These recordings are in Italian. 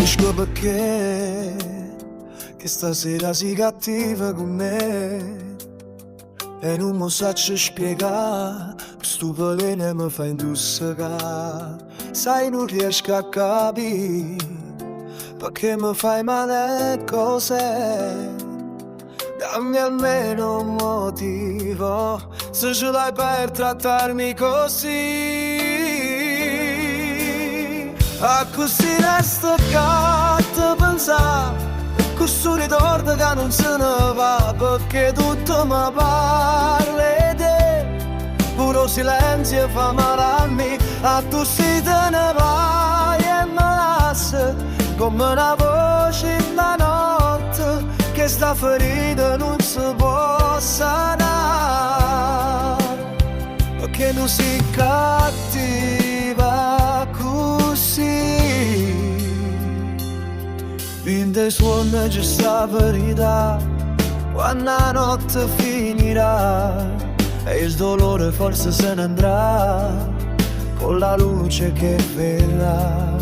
capisco perché che stasera sei cattiva con me e non mi saccio spiegare, sto veleno mi fa intossicare. Sai, non riesco a capire perché mi fai male cose. Dammi almeno un motivo, se ce l'hai per trattarmi così. A così resto che ti pensare, questo ritorno che non se ne va, perché tutto mi parli te, puro silenzio fa male a me. A tu si te ne vai e mi lasci come una voce in la notte, che sta ferita non si può sanare, perché non si cattiva così. In dei suoni c'è sta verità, quando la notte finirà e il dolore forse se ne andrà con la luce che verrà.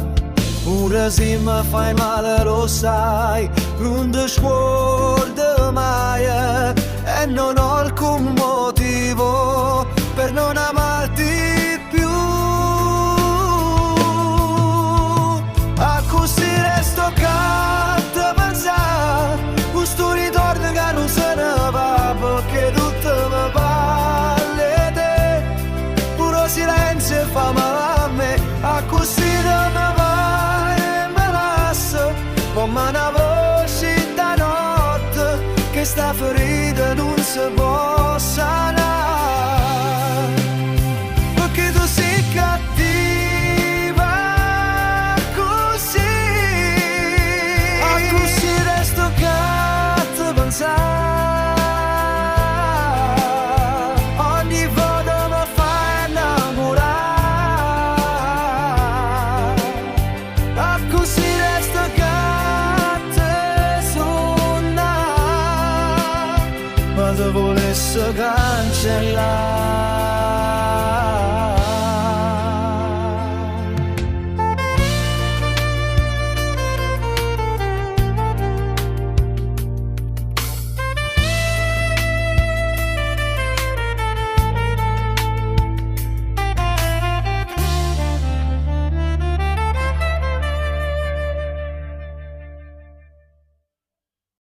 Pure se mi fai male lo sai, non ti scordo mai e non ho alcun motivo per non amarti più. A così resto che ti pensare, questo ritorno che non se ne va, perché tutto mi parli te, puro silenzio fa male a me. A così non mi vai e me lascio come una voce da notte, che sta ferita non si può sanare, perché tu sei cattiva così. A così resto che ti pensare, ogni volta mi fai innamorare. A così resto che ti sonna, ma se volesse cancellare.